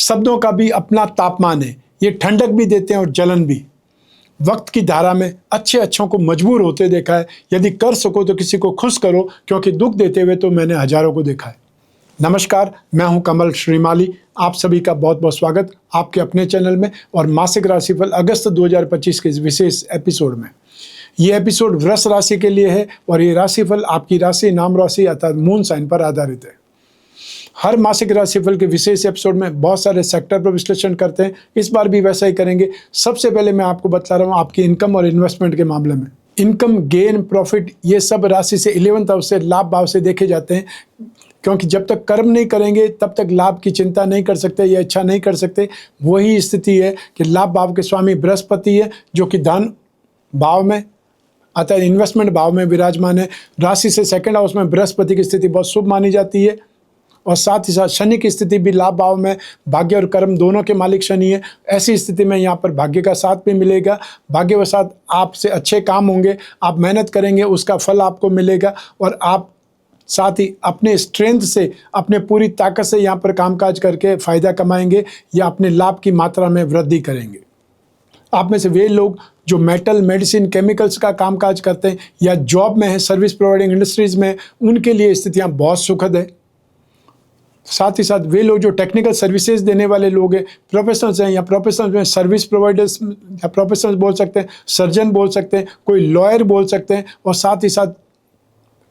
शब्दों का भी अपना तापमान है, ये ठंडक भी देते हैं और जलन भी। वक्त की धारा में अच्छे अच्छों को मजबूर होते देखा है। यदि कर सको तो किसी को खुश करो, क्योंकि दुख देते हुए तो मैंने हजारों को देखा है। नमस्कार, मैं हूं कमल श्रीमाली। आप सभी का बहुत बहुत स्वागत आपके अपने चैनल में और मासिक राशिफल अगस्त 2025 के इस विशेष एपिसोड में। ये एपिसोड वृष राशि के लिए है और ये राशिफल आपकी राशि, नाम राशि अर्थात मून साइन पर आधारित है। हर मासिक राशिफल के विशेष एपिसोड में बहुत सारे सेक्टर पर विश्लेषण करते हैं। इस बार भी वैसा ही करेंगे। सबसे पहले मैं आपको बता रहा हूँ आपकी इनकम और इन्वेस्टमेंट के मामले में। इनकम, गेन, प्रॉफिट ये सब राशि से 11th हाउस से, लाभ भाव से देखे जाते हैं, क्योंकि जब तक कर्म नहीं करेंगे तब तक लाभ की चिंता नहीं कर सकते या इच्छा नहीं कर सकते। वही स्थिति है कि लाभ भाव के स्वामी बृहस्पति है, जो कि धन भाव में अतः इन्वेस्टमेंट भाव में विराजमान है। राशि से 2nd हाउस में बृहस्पति की स्थिति बहुत शुभ मानी जाती है और साथ ही साथ शनि की स्थिति भी लाभ भाव में, भाग्य और कर्म दोनों के मालिक शनि है। ऐसी स्थिति में यहाँ पर भाग्य का साथ भी मिलेगा। भाग्यवशात आपसे अच्छे काम होंगे, आप मेहनत करेंगे, उसका फल आपको मिलेगा और आप साथ ही अपने स्ट्रेंथ से, अपने पूरी ताकत से यहाँ पर कामकाज करके फ़ायदा कमाएंगे या अपने लाभ की मात्रा में वृद्धि करेंगे। आप में से वे लोग जो मेटल, मेडिसिन, केमिकल्स का कामकाज करते हैं या जॉब में है, सर्विस प्रोवाइडिंग इंडस्ट्रीज़ में, उनके लिए स्थितियाँ बहुत सुखद है। साथ ही साथ वे लोग जो टेक्निकल सर्विसेज देने वाले लोग हैं, प्रोफेशनल्स हैं या प्रोफेशनल्स में सर्विस प्रोवाइडर्स या प्रोफेशनल्स बोल सकते हैं, सर्जन बोल सकते हैं, कोई लॉयर बोल सकते हैं और साथ ही साथ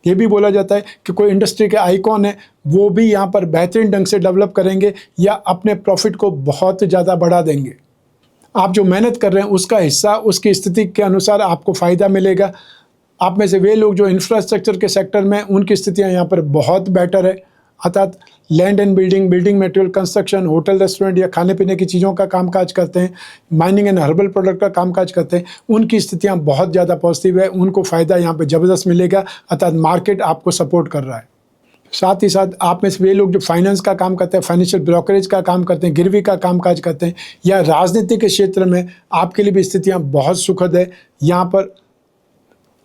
ये भी बोला जाता है कि कोई इंडस्ट्री के आइकॉन है, वो भी यहाँ पर बेहतरीन ढंग से डेवलप करेंगे या अपने प्रॉफिट को बहुत ज़्यादा बढ़ा देंगे। आप जो मेहनत कर रहे हैं उसका हिस्सा, उसकी स्थिति के अनुसार आपको फ़ायदा मिलेगा। आप में से वे लोग जो इंफ्रास्ट्रक्चर के सेक्टर में, उनकी स्थितियाँ यहाँ पर बहुत बेटर है, अर्थात land and building, building material, construction, hotel, restaurant या खाने पीने की चीज़ों का कामकाज करते हैं, माइनिंग एंड हर्बल प्रोडक्ट का कामकाज करते हैं, उनकी स्थितियां बहुत ज़्यादा पॉजिटिव है। उनको फ़ायदा यहाँ पे ज़बरदस्त मिलेगा, अर्थात मार्केट आपको सपोर्ट कर रहा है। साथ ही साथ आप में से वे लोग जो फाइनेंस का काम करते हैं, फाइनेंशियल ब्रोकरेज का काम करते हैं, गिरवी का कामकाज करते हैं या राजनीति के क्षेत्र में, आपके लिए भी स्थितियाँ बहुत सुखद है। यहाँ पर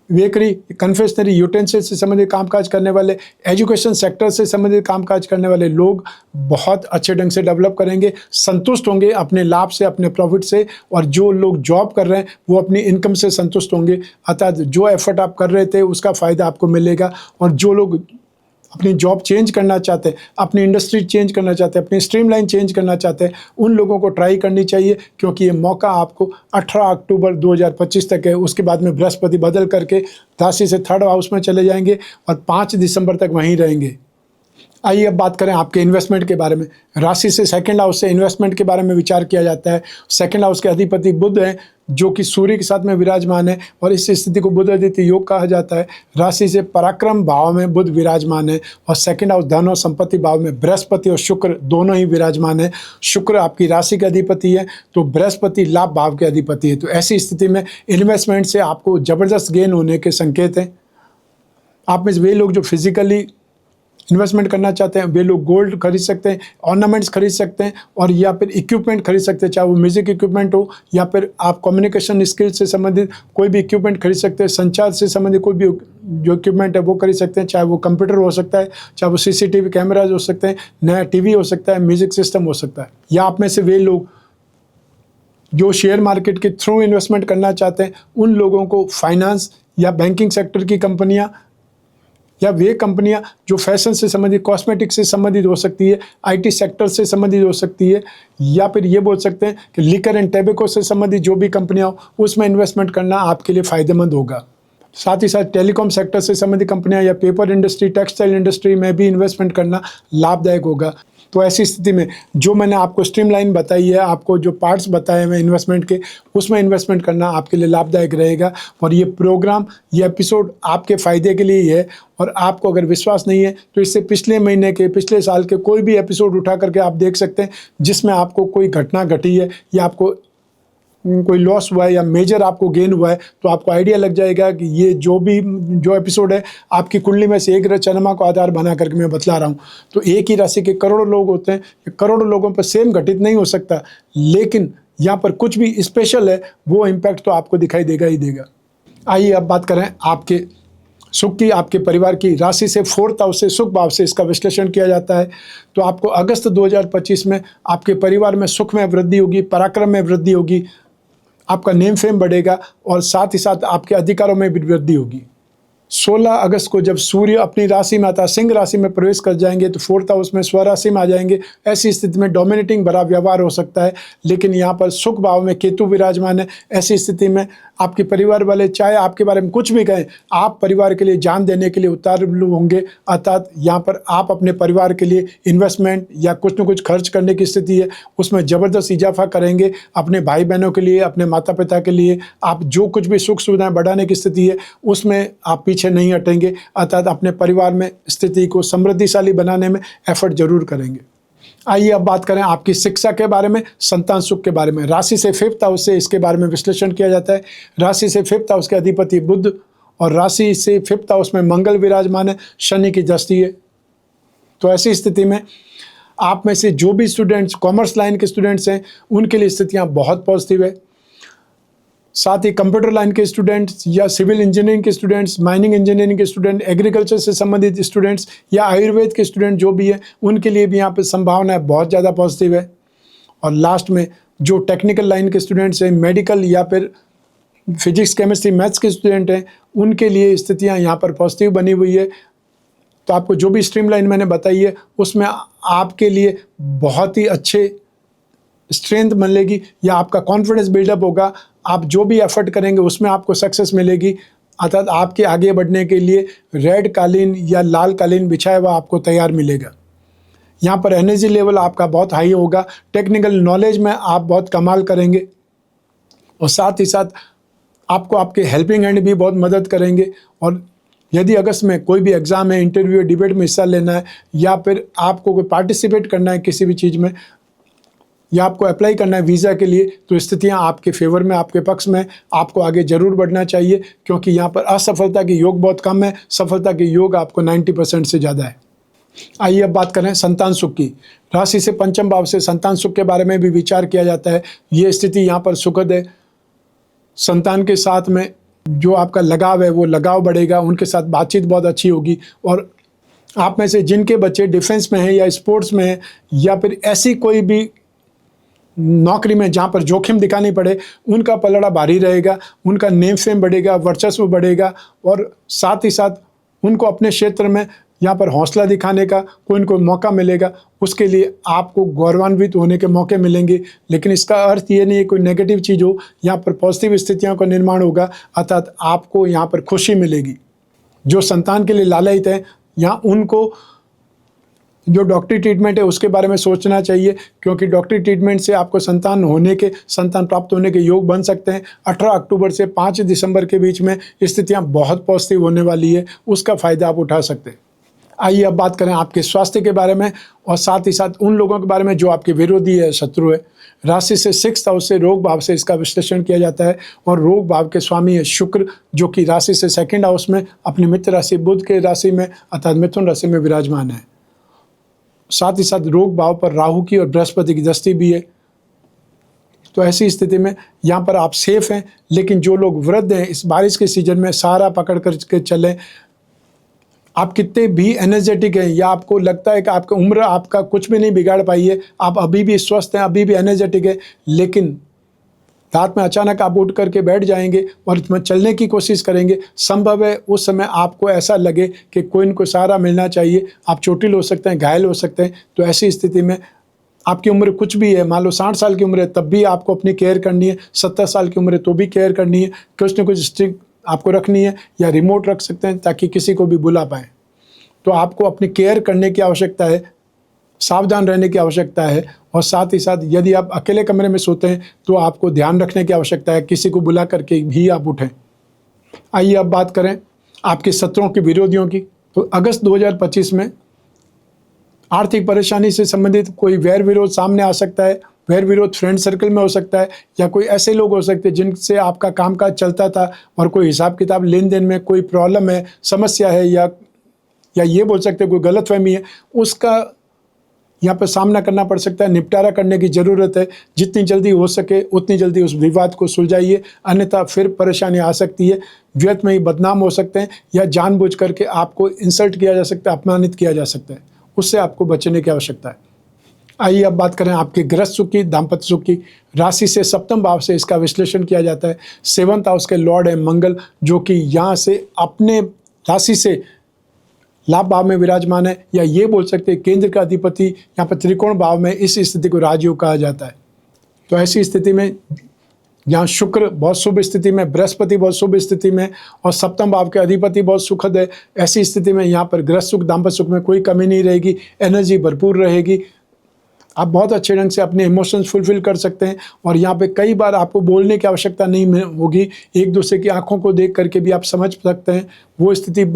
बेकरी, कन्फेक्शनरी, यूटेंसिल्स से संबंधित कामकाज करने वाले, एजुकेशन सेक्टर से संबंधित कामकाज करने वाले लोग बहुत अच्छे ढंग से डेवलप करेंगे, संतुष्ट होंगे अपने लाभ से, अपने प्रॉफिट से। और जो लोग जॉब कर रहे हैं वो अपनी इनकम से संतुष्ट होंगे, अर्थात जो एफर्ट आप कर रहे थे उसका फ़ायदा आपको मिलेगा। और जो लोग अपनी जॉब चेंज करना चाहते हैं, अपनी इंडस्ट्री चेंज करना चाहते हैं, अपनी स्ट्रीमलाइन चेंज करना चाहते हैं, उन लोगों को ट्राई करनी चाहिए, क्योंकि ये मौका आपको 18 अक्टूबर 2025 तक है। उसके बाद में बृहस्पति बदल करके राशि से 3rd हाउस में चले जाएंगे और 5 दिसंबर तक वहीं रहेंगे। आइए अब बात करें आपके इन्वेस्टमेंट के बारे में। राशि से 2nd हाउस से इन्वेस्टमेंट के बारे में विचार किया जाता है। 2nd हाउस के अधिपति बुध हैं, जो कि सूर्य के साथ में विराजमान है और इस स्थिति को बुध आदित्य योग कहा जाता है। राशि से पराक्रम भाव में बुध विराजमान है और 2nd हाउस धन और संपत्ति भाव में बृहस्पति और शुक्र दोनों ही विराजमान है। शुक्र आपकी राशि के अधिपति है तो बृहस्पति लाभ भाव के अधिपति है। तो ऐसी स्थिति में इन्वेस्टमेंट से आपको ज़बरदस्त गेन होने के संकेत हैं। आप में वे लोग जो फिजिकली इन्वेस्टमेंट करना चाहते हैं, वे लोग गोल्ड खरीद सकते हैं, ऑर्नामेंट्स खरीद सकते हैं और या फिर इक्विपमेंट खरीद सकते हैं, चाहे वो म्यूजिक इक्विपमेंट हो या फिर आप कम्युनिकेशन स्किल से संबंधित कोई भी इक्विपमेंट खरीद सकते हैं, संचार से संबंधित कोई भी जो इक्विपमेंट है वो खरीद सकते हैं, चाहे वो कंप्यूटर हो सकता है, चाहे वो CCTV कैमराज हो सकते हैं, नया TV हो सकता है, म्यूजिक सिस्टम हो सकता है। या आप में से वे लोग जो शेयर मार्केट के थ्रू इन्वेस्टमेंट करना चाहते हैं, उन लोगों को फाइनेंस या बैंकिंग सेक्टर की कंपनियाँ या वे कंपनियां जो फैशन से संबंधित, कॉस्मेटिक से संबंधित हो सकती है, IT सेक्टर से संबंधित हो सकती है, या फिर ये बोल सकते हैं कि लिकर एंड टैबेको से संबंधित जो भी कंपनियां हो उसमें इन्वेस्टमेंट करना आपके लिए फ़ायदेमंद होगा। साथ ही साथ टेलीकॉम सेक्टर से संबंधित कंपनियां या पेपर इंडस्ट्री, टेक्सटाइल इंडस्ट्री में भी इन्वेस्टमेंट करना लाभदायक होगा। तो ऐसी स्थिति में जो मैंने आपको स्ट्रीमलाइन बताई है, आपको जो पार्ट्स बताए हुए इन्वेस्टमेंट के, उसमें इन्वेस्टमेंट करना आपके लिए लाभदायक रहेगा। और ये प्रोग्राम, ये एपिसोड आपके फ़ायदे के लिए ही है। और आपको अगर विश्वास नहीं है तो इससे पिछले महीने के, पिछले साल के कोई भी एपिसोड उठा करके आप देख सकते हैं, जिसमें आपको कोई घटना घटी है या आपको कोई लॉस हुआ है या मेजर आपको गेन हुआ है, तो आपको आइडिया लग जाएगा कि ये जो एपिसोड है आपकी कुंडली में से एक चंद्रमा को आधार बना करके मैं बतला रहा हूँ। तो एक ही राशि के करोड़ों लोग होते हैं, करोड़ों लोगों पर सेम घटित नहीं हो सकता, लेकिन यहाँ पर कुछ भी स्पेशल है, वो इम्पैक्ट तो आपको दिखाई देगा ही देगा। आइए अब बात करें आपके सुख की आपके परिवार की राशि से 4th हाउस से सुख भाव से इसका विश्लेषण किया जाता है। तो आपको अगस्त 2025 में आपके परिवार में सुख में वृद्धि होगी, पराक्रम में वृद्धि होगी, आपका नेम फेम बढ़ेगा और साथ ही साथ आपके अधिकारों में भी वृद्धि होगी। 16 अगस्त को जब सूर्य अपनी राशि में आता सिंह राशि में प्रवेश कर जाएंगे तो 4th हाउस में स्वराशि में आ जाएंगे। ऐसी स्थिति में डोमिनेटिंग भरा व्यवहार हो सकता है, लेकिन यहाँ पर सुख भाव में केतु विराजमान है। ऐसी स्थिति में आपके परिवार वाले चाहे आपके बारे में कुछ भी कहें, आप परिवार के लिए जान देने के लिए उतारू होंगे। अर्थात यहाँ पर आप अपने परिवार के लिए इन्वेस्टमेंट या कुछ न कुछ खर्च करने की स्थिति है, उसमें ज़बरदस्त इजाफा करेंगे। अपने भाई बहनों के लिए, अपने माता पिता के लिए आप जो कुछ भी सुख सुविधाएं बढ़ाने की स्थिति है उसमें आप पीछे नहीं हटेंगे। अर्थात अपने परिवार में स्थिति को समृद्धिशाली बनाने में एफर्ट जरूर करेंगे। आइए अब बात करें आपकी शिक्षा के बारे में, संतान सुख के बारे में। राशि से 5th हाउस से इसके बारे में विश्लेषण किया जाता है। राशि से 5th हाउस के अधिपति बुध और राशि से 5th हाउस में मंगल विराजमान है, शनि की दृष्टि है। तो ऐसी स्थिति में आप में से जो भी स्टूडेंट्स कॉमर्स लाइन के स्टूडेंट्स हैं उनके लिए स्थितियाँ बहुत पॉजिटिव है। साथ ही कंप्यूटर लाइन के स्टूडेंट्स या सिविल इंजीनियरिंग के स्टूडेंट्स, माइनिंग इंजीनियरिंग के स्टूडेंट, एग्रीकल्चर से संबंधित स्टूडेंट्स या आयुर्वेद के स्टूडेंट जो भी है उनके लिए भी यहाँ पर संभावना बहुत ज़्यादा पॉजिटिव है। और लास्ट में जो टेक्निकल लाइन के स्टूडेंट्स हैं, मेडिकल या फिर फिजिक्स केमिस्ट्री मैथ्स के स्टूडेंट हैं, उनके लिए स्थितियाँ यहाँ पर पॉजिटिव बनी हुई है। तो आपको जो भी स्ट्रीम लाइन मैंने बताई है उसमें आपके लिए बहुत ही अच्छे स्ट्रेंथ मिलेगी या आपका कॉन्फिडेंस बिल्डअप होगा। आप जो भी एफर्ट करेंगे उसमें आपको सक्सेस मिलेगी। अर्थात आपके आगे बढ़ने के लिए रेड कालीन या लाल कालीन बिछाया हुआ आपको तैयार मिलेगा। यहाँ पर एनर्जी लेवल आपका बहुत हाई होगा, टेक्निकल नॉलेज में आप बहुत कमाल करेंगे और साथ ही साथ आपको आपके हेल्पिंग हैंड भी बहुत मदद करेंगे। और यदि अगस्त में कोई भी एग्ज़ाम है, इंटरव्यू, डिबेट में हिस्सा लेना है या फिर आपको कोई पार्टिसिपेट करना है किसी भी चीज़ में या आपको अप्लाई करना है वीज़ा के लिए, तो स्थितियां आपके फेवर में, आपके पक्ष में, आपको आगे जरूर बढ़ना चाहिए क्योंकि यहाँ पर असफलता के योग बहुत कम है, सफलता के योग आपको 90% से ज़्यादा है। आइए अब बात करें संतान सुख की। राशि से 5th भाव से संतान सुख के बारे में भी विचार किया जाता है। ये स्थिति यहाँ पर सुखद है। संतान के साथ में जो आपका लगाव है वो लगाव बढ़ेगा, उनके साथ बातचीत बहुत अच्छी होगी। और आप में से जिनके बच्चे डिफेंस में हैं या स्पोर्ट्स में हैं या फिर ऐसी कोई भी नौकरी में जहाँ पर जोखिम दिखानी पड़े, उनका पलड़ा भारी रहेगा, उनका नेम फेम बढ़ेगा, वर्चस्व बढ़ेगा और साथ ही साथ उनको अपने क्षेत्र में यहाँ पर हौसला दिखाने का कोई इनको मौका मिलेगा। उसके लिए आपको गौरवान्वित होने के मौके मिलेंगे। लेकिन इसका अर्थ ये नहीं है कोई नेगेटिव चीज़ हो, यहाँ पर पॉजिटिव स्थितियों का निर्माण होगा। अर्थात आपको यहाँ पर खुशी मिलेगी। जो संतान के लिए लालयित हैं यहाँ उनको जो डॉक्टरी ट्रीटमेंट है उसके बारे में सोचना चाहिए क्योंकि डॉक्टरी ट्रीटमेंट से आपको संतान प्राप्त होने के योग बन सकते हैं। 18 अक्टूबर से 5 दिसंबर के बीच में स्थितियां बहुत पॉजिटिव होने वाली है, उसका फ़ायदा आप उठा सकते हैं। आइए अब बात करें आपके स्वास्थ्य के बारे में और साथ ही साथ उन लोगों के बारे में जो आपके विरोधी है, शत्रु है। राशि से 6th हाउस से रोग भाव से इसका विश्लेषण किया जाता है और रोग भाव के स्वामी है शुक्र, जो कि राशि से 2nd हाउस में अपनी मित्र राशि बुध के राशि में अर्थात मिथुन राशि में विराजमान है। साथ ही साथ रोग भाव पर राहु की और बृहस्पति की दृष्टि भी है। तो ऐसी स्थिति में यहाँ पर आप सेफ हैं। लेकिन जो लोग वृद्ध हैं इस बारिश के सीजन में सहारा पकड़ कर चलें। आप कितने भी एनर्जेटिक हैं या आपको लगता है कि आपकी उम्र आपका कुछ भी नहीं बिगाड़ पाई है, आप अभी भी स्वस्थ हैं, अभी भी एनर्जेटिक है, लेकिन रात में अचानक आप उठ करके बैठ जाएंगे और चलने की कोशिश करेंगे, संभव है उस समय आपको ऐसा लगे कि कोई इनको सहारा मिलना चाहिए। आप चोटिल हो सकते हैं, घायल हो सकते हैं। तो ऐसी स्थिति में आपकी उम्र कुछ भी है, मान लो 60 साल की उम्र है तब भी आपको अपनी केयर करनी है, 70 साल की उम्र है तो भी केयर करनी है। कुछ न कुछ स्ट्रिक आपको रखनी है या रिमोट रख सकते हैं ताकि किसी को भी बुला पाएँ। तो आपको अपनी केयर करने की आवश्यकता है, सावधान रहने की आवश्यकता है और साथ ही साथ यदि आप अकेले कमरे में सोते हैं तो आपको ध्यान रखने की आवश्यकता है, किसी को बुला करके भी आप उठें। आइए अब बात करें आपके शत्रुओं की, विरोधियों की। तो अगस्त 2025 में आर्थिक परेशानी से संबंधित कोई वैर विरोध सामने आ सकता है। वैर विरोध फ्रेंड सर्कल में हो सकता है या कोई ऐसे लोग हो सकते हैं जिनसे आपका कामकाज चलता था और कोई हिसाब किताब लेन देन में कोई प्रॉब्लम है, समस्या है या ये बोल सकते हैं कोई गलतफहमी है, उसका यहाँ पर सामना करना पड़ सकता है, निपटारा करने की ज़रूरत है। जितनी जल्दी हो सके उतनी जल्दी उस विवाद को सुलझाइए, अन्यथा फिर परेशानी आ सकती है। व्यर्थ में ही बदनाम हो सकते हैं या जानबूझ करके आपको इंसल्ट किया जा सकता है, अपमानित किया जा सकता है। उससे आपको बचने की आवश्यकता है। आइए अब बात करें आपके गृहस्थ सुख की, दाम्पत्य सुख की। राशि से सप्तम भाव से इसका विश्लेषण किया जाता है। 7th हाउस के लॉर्ड है मंगल, जो कि यहाँ से अपने राशि से लाभ भाव में विराजमान है, या ये बोल सकते हैं केंद्र का अधिपति यहाँ पर त्रिकोण भाव में। इस स्थिति को राजयोग कहा जाता है। तो ऐसी स्थिति में यहाँ शुक्र बहुत शुभ स्थिति में, बृहस्पति बहुत शुभ स्थिति में और सप्तम भाव के अधिपति बहुत सुखद है। ऐसी स्थिति में यहाँ पर गृहस्थ सुख, दाम्पत्य सुख में कोई कमी नहीं रहेगी, एनर्जी भरपूर रहेगी। आप बहुत अच्छे ढंग से अपने इमोशंस फुलफिल कर सकते हैं और यहाँ पे कई बार आपको बोलने की आवश्यकता नहीं होगी। एक दूसरे की आंखों को देख करके भी आप समझ सकते हैं, वो स्थिति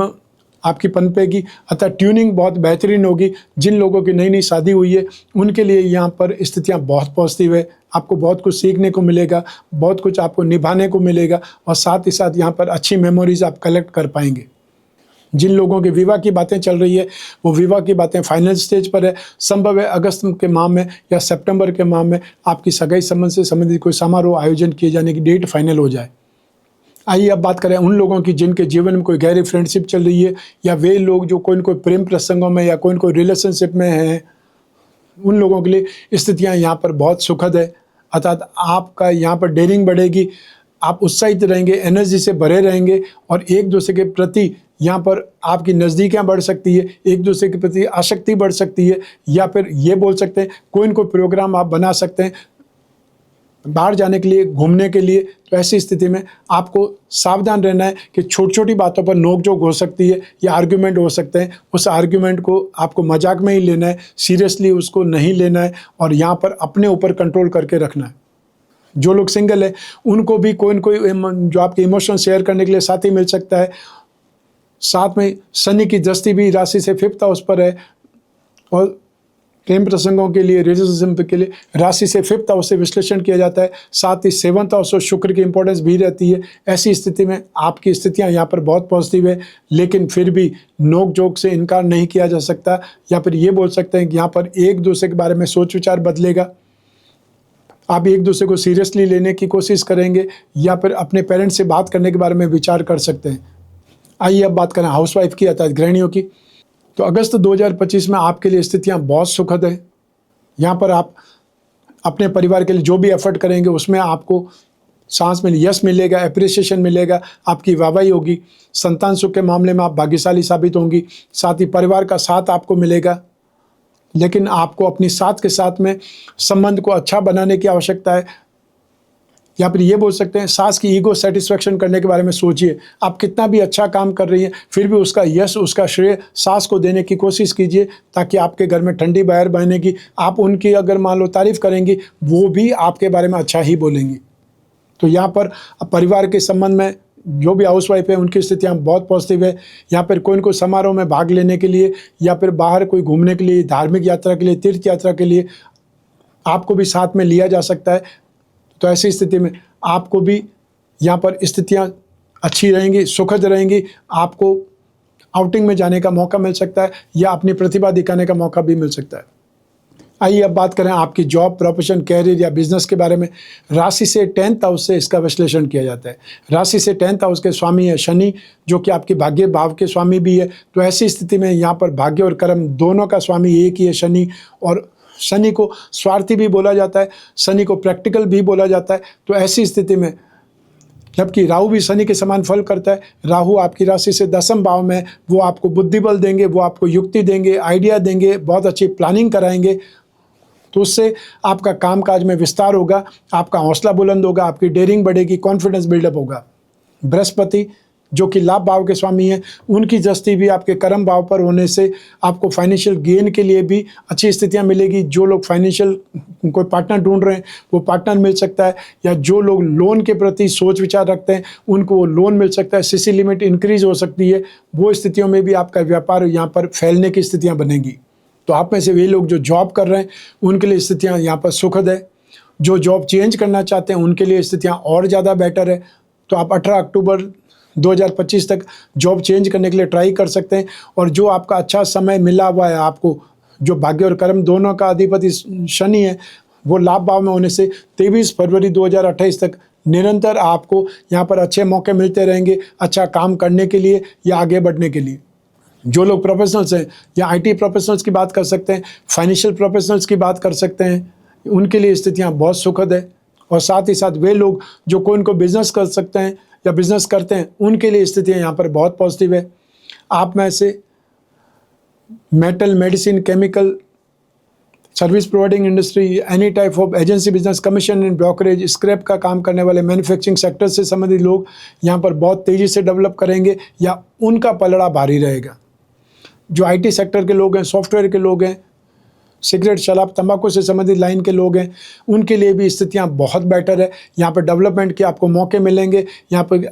आपकी पनपेगी। अतः ट्यूनिंग बहुत बेहतरीन होगी। जिन लोगों की नई नई शादी हुई है उनके लिए यहाँ पर स्थितियाँ बहुत पॉजिटिव है। आपको बहुत कुछ सीखने को मिलेगा, बहुत कुछ आपको निभाने को मिलेगा और साथ ही साथ यहाँ पर अच्छी मेमोरीज आप कलेक्ट कर पाएंगे। जिन लोगों के विवाह की बातें चल रही है वो विवाह की बातें फाइनल स्टेज पर है। संभव है अगस्त के माह में या सितंबर के माह में आपकी सगाई संबंध से संबंधित कोई समारोह आयोजन किए जाने की डेट फाइनल हो जाए। आइए अब बात करें उन लोगों की जिनके जीवन में कोई गहरी फ्रेंडशिप चल रही है, या वे लोग जो कोई न कोई प्रेम प्रसंगों में या कोई न कोई रिलेशनशिप में हैं। उन लोगों के लिए स्थितियाँ यहाँ पर बहुत सुखद है। अर्थात आपका यहाँ पर डेयरिंग बढ़ेगी, आप उत्साहित रहेंगे, एनर्जी से भरे रहेंगे और एक दूसरे के प्रति यहाँ पर आपकी नज़दीकियाँ बढ़ सकती है, एक दूसरे के प्रति आसक्ति बढ़ सकती है, या फिर ये बोल सकते हैं कोई न कोई प्रोग्राम आप बना सकते हैं बाहर जाने के लिए, घूमने के लिए। तो ऐसी स्थिति में आपको सावधान रहना है कि छोटी छोटी बातों पर नोकझोंक हो सकती है या आर्ग्यूमेंट हो सकते हैं। उस आर्ग्यूमेंट को आपको मजाक में ही लेना है, सीरियसली उसको नहीं लेना है और यहाँ पर अपने ऊपर कंट्रोल करके रखना है। जो लोग सिंगल है उनको भी कोई न कोई जो आपके इमोशन शेयर करने के लिए साथी मिल सकता है। साथ में शनि की दृष्टि भी राशि से 5th हाउस पर है और प्रेम प्रसंगों के लिए, रिलेशनशिप के लिए राशि से 5th हाउस से विश्लेषण किया जाता है। साथ ही 7th हाउस और शुक्र की इंपॉर्टेंस भी रहती है। ऐसी स्थिति में आपकी स्थितियां यहाँ पर बहुत पॉजिटिव है, लेकिन फिर भी नोक झोंक से इनकार नहीं किया जा सकता। या फिर ये बोल सकते हैं कि यहाँ पर एक दूसरे के बारे में सोच विचार बदलेगा। आप एक दूसरे को सीरियसली लेने की कोशिश करेंगे या फिर अपने पेरेंट्स से बात करने के बारे में विचार कर सकते हैं। आइए अब बात करें हाउसवाइफ की अर्थात गृहिणियों की। तो अगस्त 2025 में आपके लिए स्थितियां बहुत सुखद है। यहाँ पर आप अपने परिवार के लिए जो भी एफर्ट करेंगे उसमें आपको सांस में यश मिलेगा, एप्रिसिएशन मिलेगा, आपकी वाहवाही होगी। संतान सुख के मामले में आप भाग्यशाली साबित होंगी। साथ ही परिवार का साथ आपको मिलेगा, लेकिन आपको अपनी साथ के साथ में संबंध को अच्छा बनाने की आवश्यकता है। या फिर ये बोल सकते हैं सास की ईगो सेटिस्फेक्शन करने के बारे में सोचिए। आप कितना भी अच्छा काम कर रही हैं फिर भी उसका यश, उसका श्रेय सास को देने की कोशिश कीजिए, ताकि आपके घर में ठंडी बहर बहनेगी। आप उनकी अगर मान लो तारीफ करेंगी, वो भी आपके बारे में अच्छा ही बोलेंगी। तो यहाँ पर परिवार के संबंध में जो भी हाउसवाइफ है उनकी स्थितियाँ बहुत पॉजिटिव है। यहाँ पर कोई न कोई समारोह में भाग लेने के लिए या फिर बाहर कोई घूमने के लिए, धार्मिक यात्रा के लिए, तीर्थ यात्रा के लिए आपको भी साथ में लिया जा सकता है। तो ऐसी स्थिति में आपको भी यहाँ पर स्थितियाँ अच्छी रहेंगी, सुखद रहेंगी। आपको आउटिंग में जाने का मौका मिल सकता है या अपनी प्रतिभा दिखाने का मौका भी मिल सकता है। आइए अब बात करें आपकी जॉब, प्रोफेशन, कैरियर या बिजनेस के बारे में। राशि से 10th हाउस से इसका विश्लेषण किया जाता है। राशि से 10th हाउस के स्वामी है शनि, जो कि आपके भाग्य भाव के स्वामी भी है। तो ऐसी स्थिति में यहाँ पर भाग्य और कर्म दोनों का स्वामी एक ही है शनि। और शनि को स्वार्थी भी बोला जाता है, शनि को प्रैक्टिकल भी बोला जाता है। तो ऐसी स्थिति में जबकि राहु भी शनि के समान फल करता है। राहु आपकी राशि से 10वें भाव में, वो आपको बुद्धि बल देंगे, वो आपको युक्ति देंगे, आइडिया देंगे, बहुत अच्छी प्लानिंग कराएंगे। तो उससे आपका कामकाज में विस्तार होगा, आपका हौसला बुलंद होगा, आपकी डेयरिंग बढ़ेगी, कॉन्फिडेंस बिल्डअप होगा। बृहस्पति जो कि लाभ भाव के स्वामी हैं, उनकी दृष्टि भी आपके कर्म भाव पर होने से आपको फाइनेंशियल गेन के लिए भी अच्छी स्थितियां मिलेगी। जो लोग फाइनेंशियल कोई पार्टनर ढूंढ रहे हैं वो पार्टनर मिल सकता है, या जो लोग लोन के प्रति सोच विचार रखते हैं उनको वो लोन मिल सकता है। सीसी लिमिट इंक्रीज हो सकती है। वो स्थितियों में भी आपका व्यापार यहाँ पर फैलने की स्थितियाँ बनेंगी। तो आप में से वे लोग जो जॉब कर रहे हैं उनके लिए स्थितियाँ यहाँ पर सुखद है। जो जॉब चेंज करना चाहते हैं उनके लिए स्थितियाँ और ज़्यादा बेटर है। तो आप 18 अक्टूबर 2025 तक जॉब चेंज करने के लिए ट्राई कर सकते हैं। और जो आपका अच्छा समय मिला हुआ है आपको जो भाग्य और कर्म दोनों का अधिपति शनि है, वो लाभ भाव में होने से 23 फरवरी 2028 तक निरंतर आपको यहाँ पर अच्छे मौके मिलते रहेंगे, अच्छा काम करने के लिए या आगे बढ़ने के लिए। जो लोग प्रोफेशनल्स हैं या आईटी प्रोफेशनल्स की बात कर सकते हैं, फाइनेंशियल प्रोफेशनल्स की बात कर सकते हैं, उनके लिए स्थितियाँ बहुत सुखद है। और साथ ही साथ वे लोग जो कोई उनको बिजनेस कर सकते हैं या बिजनेस करते हैं, उनके लिए स्थितियाँ यहाँ पर बहुत पॉजिटिव है। आप में से metal, medicine, chemical, service providing industry, any type of agency business, commission and brokerage, scrap का काम करने वाले, मैन्युफैक्चरिंग सेक्टर से संबंधित लोग यहाँ पर बहुत तेज़ी से डेवलप करेंगे या उनका पलड़ा भारी रहेगा। जो आईटी सेक्टर के लोग हैं, सॉफ्टवेयर के लोग हैं, सिगरेट, शराब, तंबाकू से संबंधित लाइन के लोग हैं, उनके लिए भी स्थितियाँ बहुत बेटर है। यहाँ पर डेवलपमेंट के आपको मौके मिलेंगे, यहाँ पर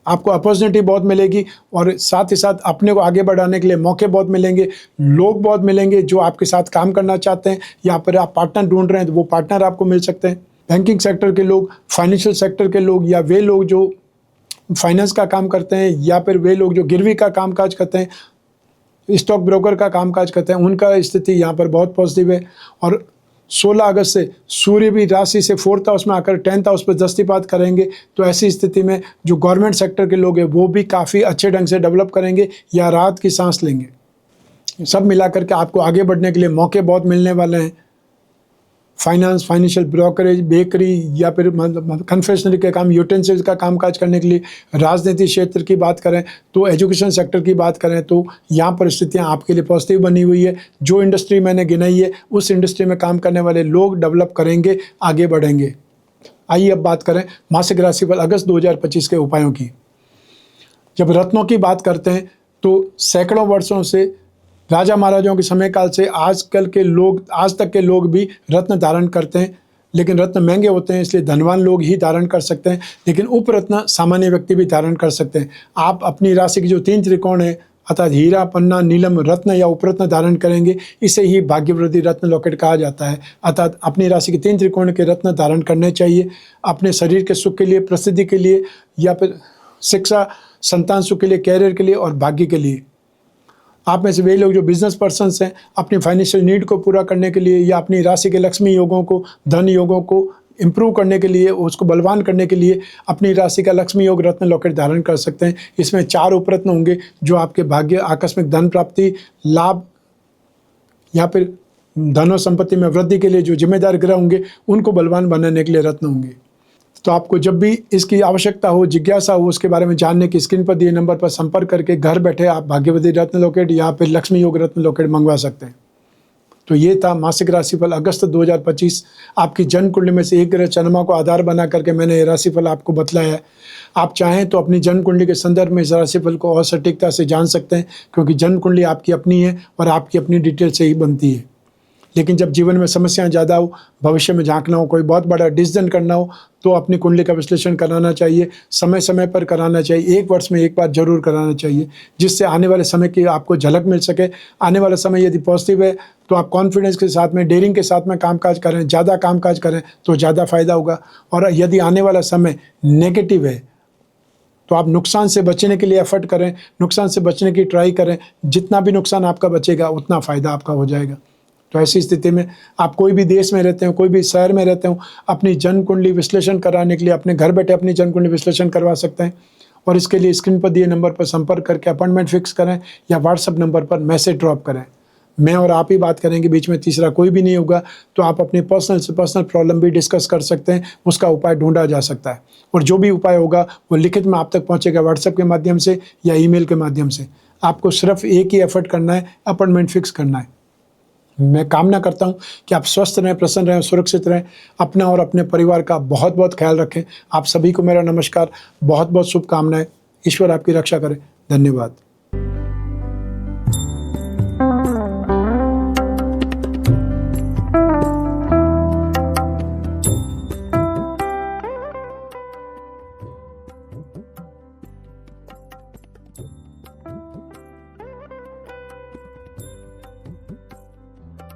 आपको अपॉर्चुनिटी बहुत मिलेगी और साथ ही साथ अपने को आगे बढ़ाने के लिए मौके बहुत मिलेंगे, लोग बहुत मिलेंगे जो आपके साथ काम करना चाहते हैं। यहाँ पर आप पार्टनर ढूंढ रहे हैं तो वो पार्टनर आपको मिल सकते हैं। बैंकिंग सेक्टर के लोग, फाइनेंशियल सेक्टर के लोग या वे लोग जो फाइनेंस का काम करते हैं या फिर वे लोग जो गिरवी का कामकाज करते हैं, स्टॉक ब्रोकर का कामकाज करते हैं, उनका स्थिति यहाँ पर बहुत पॉजिटिव है। और 16 अगस्त से सूर्य भी राशि से 4th हाउस में आकर 10th हाउस पर दृष्टिपात करेंगे। तो ऐसी स्थिति में जो गवर्नमेंट सेक्टर के लोग हैं वो भी काफ़ी अच्छे ढंग से डेवलप करेंगे या राहत की सांस लेंगे। सब मिलाकर के आपको आगे बढ़ने के लिए मौके बहुत मिलने वाले हैं। फाइनेंस, फाइनेंशियल ब्रोकरेज, बेकरी या फिर मतलब कन्फेक्शनरी के काम, यूटेंसिल्स का कामकाज करने के लिए, राजनीति क्षेत्र की बात करें तो, एजुकेशन सेक्टर की बात करें तो यहाँ पर स्थितियाँ आपके लिए पॉजिटिव बनी हुई है। जो इंडस्ट्री मैंने गिनाई है उस इंडस्ट्री में काम करने वाले लोग डेवलप करेंगे, आगे बढ़ेंगे। आइए अब बात करें मासिक राशिफल अगस्त 2025 के उपायों की। जब रत्नों की बात करते हैं तो सैकड़ों वर्षों से, राजा महाराजाओं के समय काल से आजकल के लोग, आज तक के लोग भी रत्न धारण करते हैं, लेकिन रत्न महंगे होते हैं इसलिए धनवान लोग ही धारण कर सकते हैं, लेकिन उपरत्न सामान्य व्यक्ति भी धारण कर सकते हैं। आप अपनी राशि की जो 3 त्रिकोण है अर्थात हीरा, पन्ना, नीलम, रत्न या उपरत्न धारण करेंगे, इसे ही भाग्यवृद्धि रत्न लॉकेट कहा जाता है। अर्थात अपनी राशि के 3 त्रिकोण के रत्न धारण करने चाहिए अपने शरीर के सुख के लिए, प्रसिद्धि के लिए या फिर शिक्षा, संतान सुख के लिए, कैरियर के लिए और भाग्य के लिए। आप में से वे लोग जो बिजनेस पर्सन्स हैं, अपनी फाइनेंशियल नीड को पूरा करने के लिए या अपनी राशि के लक्ष्मी योगों को, धन योगों को इम्प्रूव करने के लिए, उसको बलवान करने के लिए अपनी राशि का लक्ष्मी योग रत्न लॉकेट धारण कर सकते हैं। इसमें 4 उपरत्न होंगे जो आपके भाग्य, आकस्मिक धन प्राप्ति, लाभ या फिर धन और संपत्ति में वृद्धि के लिए जो जिम्मेदार ग्रह होंगे उनको बलवान बनाने के लिए रत्न होंगे। तो आपको जब भी इसकी आवश्यकता हो, जिज्ञासा हो उसके बारे में जानने की, स्क्रीन पर दिए नंबर पर संपर्क करके घर बैठे आप भाग्यवती रत्न लॉकेट या फिर लक्ष्मी योग रत्न लॉकेट मंगवा सकते हैं। तो ये था मासिक राशिफल अगस्त 2025। आपकी जन्म कुंडली में से एक ग्रह चंद्रमा को आधार बना करके मैंने ये राशिफल आपको बतलाया है। आप चाहें तो अपनी जन्म कुंडली के संदर्भ में इस राशिफल को और सटीकता से जान सकते हैं, क्योंकि जन्म कुंडली आपकी अपनी है और आपकी अपनी डिटेल से ही बनती है। लेकिन जब जीवन में समस्याएं ज़्यादा हो, भविष्य में झांकना हो, कोई बहुत बड़ा डिसीजन करना हो, तो अपनी कुंडली का विश्लेषण कराना चाहिए, समय समय पर कराना चाहिए, 1 वर्ष में 1 बार जरूर कराना चाहिए, जिससे आने वाले समय की आपको झलक मिल सके। आने वाला समय यदि पॉजिटिव है तो आप कॉन्फिडेंस के साथ में, डेयरिंग के साथ में कामकाज करें, ज़्यादा कामकाज करें तो ज़्यादा फायदा होगा। और यदि आने वाला समय नेगेटिव है तो आप नुकसान से बचने के लिए एफर्ट करें, नुकसान से बचने की ट्राई करें। जितना भी नुकसान आपका बचेगा उतना फ़ायदा आपका हो जाएगा। तो ऐसी स्थिति में आप कोई भी देश में रहते हो, कोई भी शहर में रहते हो, अपनी जन्म कुंडली विश्लेषण कराने के लिए अपने घर बैठे अपनी जन्म कुंडली विश्लेषण करवा सकते हैं। और इसके लिए स्क्रीन पर दिए नंबर पर संपर्क करके अपॉइंटमेंट फिक्स करें या व्हाट्सएप नंबर पर मैसेज ड्रॉप करें। मैं और आप ही बात करेंगे, बीच में तीसरा कोई भी नहीं होगा। तो आप अपनी पर्सनल से पर्सनल प्रॉब्लम भी डिस्कस कर सकते हैं, उसका उपाय ढूंढा जा सकता है। और जो भी उपाय होगा वो लिखित में आप तक पहुँचेगा, व्हाट्सएप के माध्यम से या ईमेल के माध्यम से। आपको सिर्फ एक ही एफर्ट करना है, अपॉइंटमेंट फिक्स करना है। मैं कामना करता हूं कि आप स्वस्थ रहें, प्रसन्न रहें, सुरक्षित रहें। अपना और अपने परिवार का बहुत बहुत ख्याल रखें। आप सभी को मेरा नमस्कार, बहुत बहुत शुभकामनाएं। ईश्वर आपकी रक्षा करे। धन्यवाद।